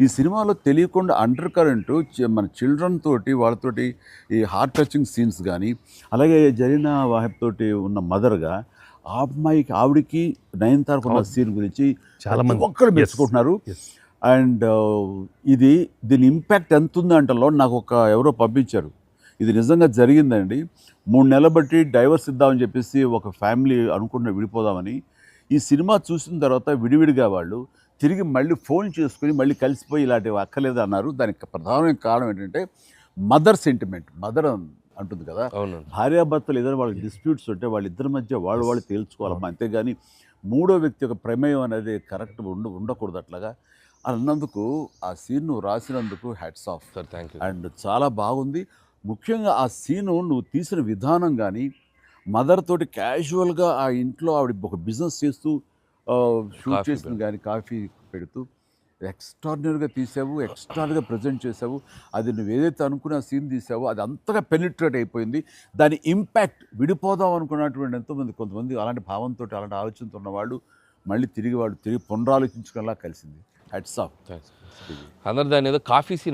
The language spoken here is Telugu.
ఈ సినిమాలో తెలియకుండా అండర్ కరెంట్ మన చిల్డ్రన్ తోటి వాళ్ళతోటి ఈ హార్ట్ టచింగ్ సీన్స్ కానీ, అలాగే జరీనా వాహిబ్ తోటి ఉన్న మదర్గా ఆ అమ్మాయికి ఆవిడికి నయనతారకు ఉన్న సీన్ గురించి చాలా ప్రతి మంది ఒక్కరు మెచ్చుకుంటున్నారు. అండ్ దీని ఇంపాక్ట్ ఎంత ఉందంటలో నాకు ఎవరో పంపించారు, ఇది నిజంగా జరిగిందండి. 3 నెలలు బట్టి డైవర్స్ ఇద్దామని చెప్పేసి ఒక ఫ్యామిలీ అనుకుంటున్న విడిపోదామని, ఈ సినిమా చూసిన తర్వాత విడివిడిగా వాళ్ళు తిరిగి మళ్ళీ ఫోన్ చేసుకుని మళ్ళీ కలిసిపోయి ఇలాంటివి అక్కర్లేదు అన్నారు. దానికి ప్రధానమైన కారణం ఏంటంటే మదర్ సెంటిమెంట్. మదర్ అంటుంది కదా, భార్యాభర్తలు ఏదైనా వాళ్ళకి డిస్ప్యూట్స్ ఉంటే వాళ్ళిద్దరి మధ్య వాళ్ళు తేల్చుకోవాలమ్మా, అంతేగాని మూడో వ్యక్తి యొక్క ప్రమేయం అనేది కరెక్ట్ ఉండకూడదు. అట్లాగా అన్నందుకు ఆ సీన్ నువ్వు రాసినందుకు hats off sir, thank you. And చాలా బాగుంది. ముఖ్యంగా ఆ సీను నువ్వు తీసిన విధానం కానీ, మదర్ తోటి క్యాజువల్గా ఆ ఇంట్లో ఆవిడ ఒక బిజినెస్ చేస్తూ షూట్ చేసింది కానీ, కాఫీ పెడుతూ ఎక్స్ట్రాడినరీగా తీసావు, ఎక్స్ట్రాడినరీగా ప్రజెంట్ చేసావు. అది నువ్వు ఏదైతే అనుకున్న సీన్ తీసావో అది అంతగా పెనిట్రేట్ అయిపోయింది. దాని ఇంపాక్ట్ విడిపోదాం అనుకున్నటువంటి కొంతమంది అలాంటి భావంతో అలాంటి ఆలోచనతో ఉన్నవాళ్ళు మళ్ళీ తిరిగి పునరాలోచించుకునేలా కలిసింది. Hats off. అందరు దాని ఏదో కాఫీ సీన్